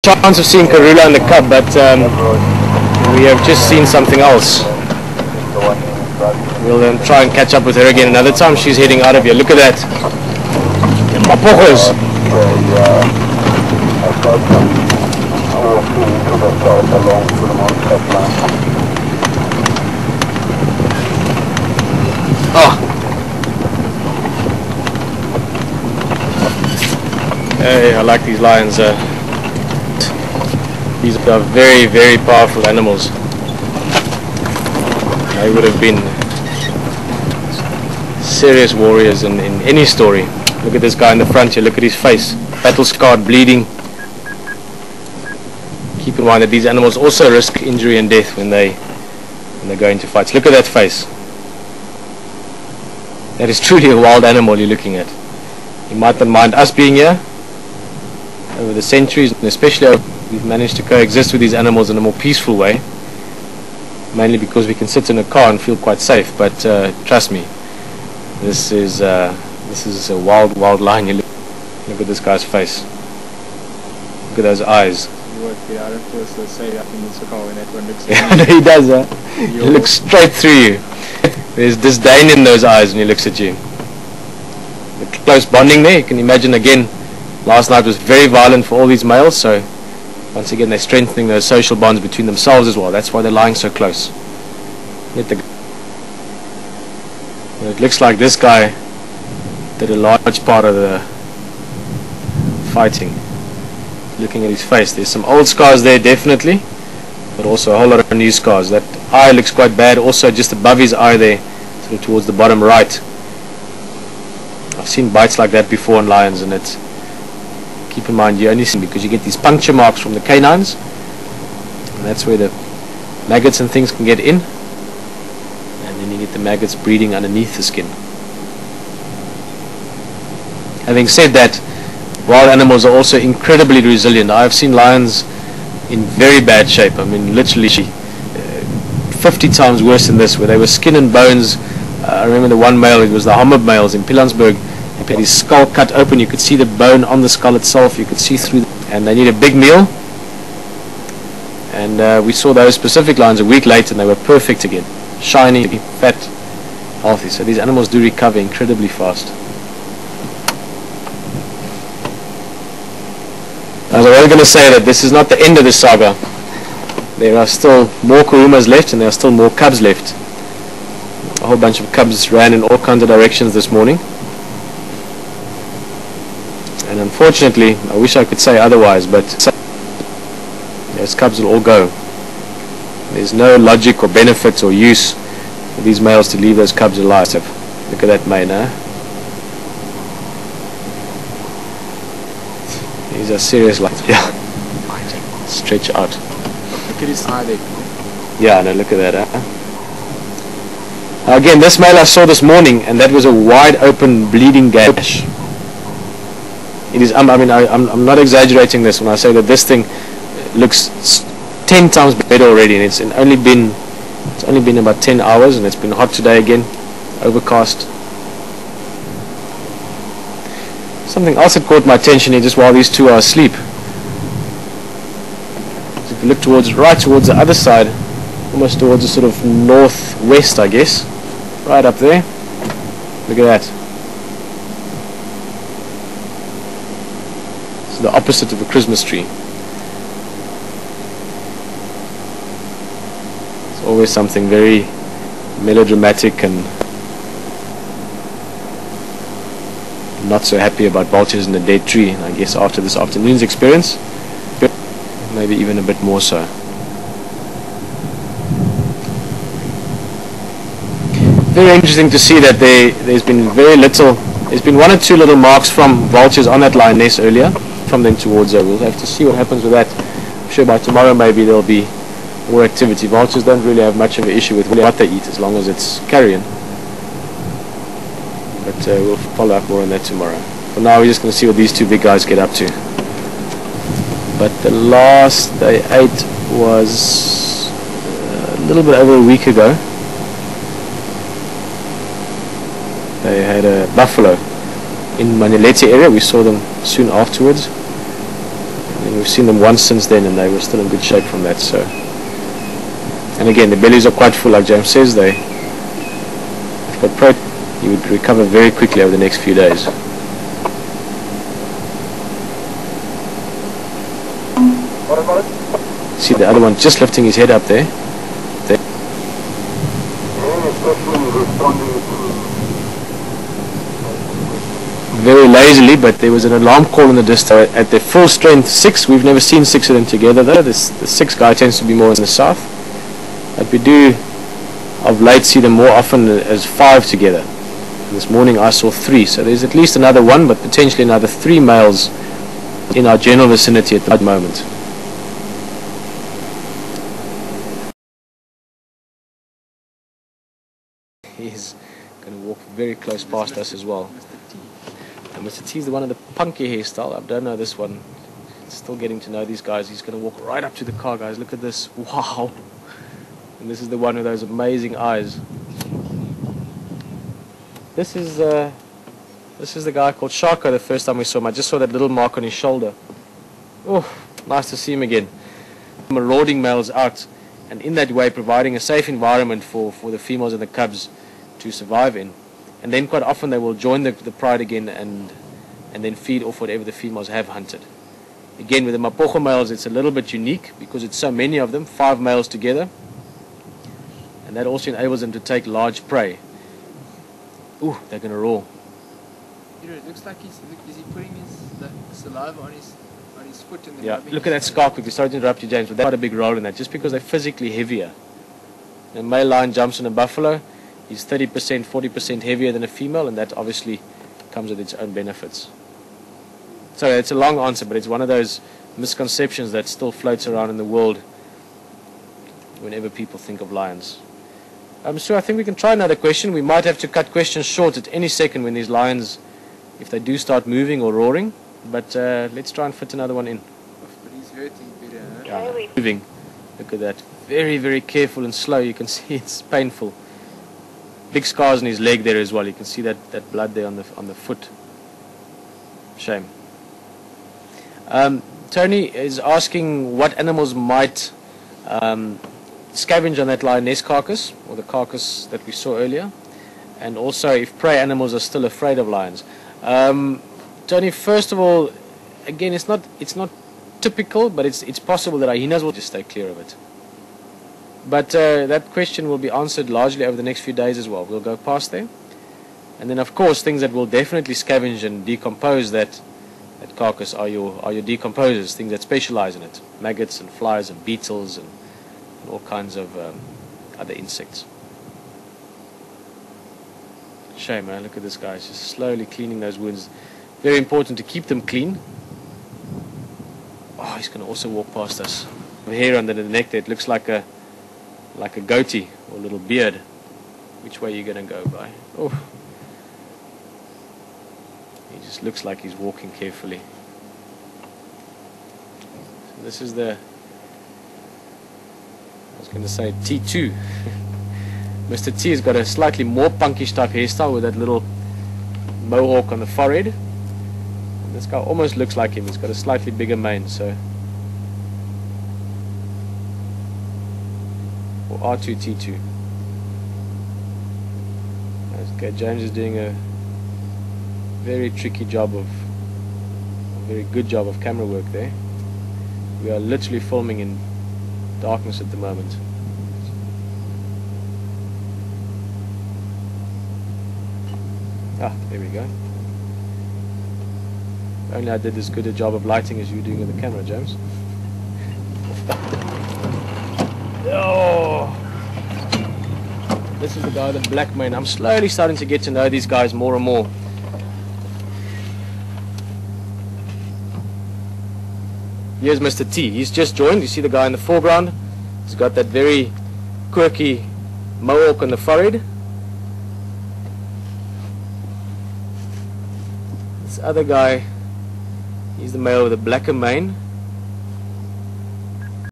Chance of seeing Karula and the cub, but we have just seen something else. We'll then try and catch up with her again another time. She's heading out of here. Look at that. Mapogos. Oh. Hey, I like these lions. These are very, very powerful animals. They would have been serious warriors in any story. Look at this guy in the front here. Look at his face. Battle scarred, bleeding. Keep in mind that these animals also risk injury and death when they go into fights. Look at that face. That is truly a wild animal you're looking at. You might not mind us being here. Over the centuries, and especially we've managed to coexist with these animals in a more peaceful way, mainly because we can sit in a car and feel quite safe. But trust me, this is a wild lion. Look at this guy's face. Look at those eyes. Yeah, he does. He looks straight through you. There's disdain in those eyes when he looks at you. The close bonding there. You can imagine again. Last night was very violent for all these males, so once again they're strengthening those social bonds between themselves as well. That's why they're lying so close. It looks like this guy did a large part of the fighting. Looking at his face, there's some old scars there definitely, but also a whole lot of new scars. That eye looks quite bad, also just above his eye there, sort of towards the bottom right. I've seen bites like that before in lions, and it's, keep in mind, you only see because you get these puncture marks from the canines, and that's where the maggots and things can get in, and then you get the maggots breeding underneath the skin. Having said that, wild animals are also incredibly resilient. I've seen lions in very bad shape. I mean, literally 50 times worse than this, where they were skin and bones. I remember the one male, it was the Hammer males in Pilansberg. He had his skull cut open. You could see the bone on the skull itself. You could see through, and they need a big meal. And we saw those specific lions a week later, and they were perfect again, shiny, fat, healthy. So these animals do recover incredibly fast. I was going to say that this is not the end of the saga. There are still more Kurumas left, and there are still more cubs left. A whole bunch of cubs ran in all kinds of directions this morning. And unfortunately, I wish I could say otherwise, but those cubs will all go. There's no logic or benefit or use for these males to leave those cubs alive. Look at that mane, huh? These are serious lions. Yeah. Stretch out. Look at his eye there. Yeah, no, look at that, huh? Again, this male I saw this morning, and that was a wide open bleeding gash. It is. I mean, I'm not exaggerating this when I say that this thing looks 10 times better already, and it's only been about 10 hours, and it's been hot today again, overcast. Something else that caught my attention here just while these two are asleep. So if you look towards the other side, almost towards the sort of northwest, I guess, right up there. Look at that. It's the opposite of a Christmas tree. It's always something very melodramatic and not so happy about vultures in a dead tree. And I guess after this afternoon's experience, maybe even a bit more so. Very interesting to see that there's been very little. There's been one or two little marks from vultures on that lioness earlier, from them towards her. We'll have to see what happens with that. I'm sure by tomorrow maybe there'll be more activity. Vultures don't really have much of an issue with what they eat as long as it's carrion. But we'll follow up more on that tomorrow. For now, we're just going to see what these two big guys get up to. But the last they ate was a little bit over a week ago. They had a buffalo in Manilete area. We saw them soon afterwards. And and we've seen them once since then, and they were still in good shape from that. So, and again, the bellies are quite full, like James says. They've got protein. You would recover very quickly over the next few days. See the other one just lifting his head up there. Very lazily, but there was an alarm call in the distance. At their full strength, 6. We've never seen 6 of them together though. The 6 guy tends to be more in the south. But we do of late see them more often as 5 together. This morning I saw 3, so there's at least another 1, but potentially another 3 males in our general vicinity at the moment. He's going to walk very close past us as well. And Mr. T is the one of the punky hairstyle. I don't know this one. Still getting to know these guys. He's going to walk right up to the car, guys. Look at this. Wow. And this is the one with those amazing eyes. This is the guy called Sharko. The first time we saw him, I just saw that little mark on his shoulder. Oh, nice to see him again. Marauding males out, and in that way providing a safe environment for the females and the cubs to survive in. And then quite often they will join the pride again and then feed off whatever the females have hunted. Again, with the Mapogo males, it's a little bit unique because it's so many of them, 5 males together, and that also enables them to take large prey. Ooh, they're going to roar. Peter, it looks like is he putting his saliva on his foot and then yeah, look at that scar quickly. Sorry to interrupt you, James, but they quite a big role in that, just because they're physically heavier. A male lion jumps on a buffalo, he's 30%, 40% heavier than a female, and that obviously comes with its own benefits. So it's a long answer, but it's one of those misconceptions that still floats around in the world whenever people think of lions. So I think we can try another question. We might have to cut questions short at any second when these lions, if they do start moving or roaring. But let's try and fit another one in. But he's hurting, Peter. Huh? Yeah, moving. Look at that. Very, very careful and slow. You can see it's painful. Big scars on his leg there as well. You can see that blood there on the foot. Shame. Tony is asking what animals might scavenge on that lioness carcass, or the carcass that we saw earlier, and also if prey animals are still afraid of lions. Tony, first of all, again, it's not typical, but it's possible that hyenas will just stay clear of it. But that question will be answered largely over the next few days as well. We'll go past there, and then of course things that will definitely scavenge and decompose that carcass are your decomposers, things that specialize in it, maggots and flies and beetles and all kinds of other insects. Shame, man. Look at this guy. He's just slowly cleaning those wounds. Very important to keep them clean. Oh, he's going to also walk past us. The hair under the neck there, it looks like a goatee or a little beard. Which way are you going to go by? Oh. He just looks like he's walking carefully. So this is the, I was going to say T2. Mr. T has got a slightly more punkish type hairstyle with that little mohawk on the forehead. And this guy almost looks like him. He's got a slightly bigger mane, so. Or R2T2. Okay, James is doing a very tricky job a very good job of camera work there. We are literally filming in darkness at the moment. Ah, there we go. If only I did as good a job of lighting as you doing with the camera, James. Oh! This is the guy with the black mane. I'm slowly starting to get to know these guys more and more. Here's Mr. T. He's just joined. You see the guy in the foreground? He's got that very quirky mohawk on the forehead. This other guy, he's the male with a blacker mane.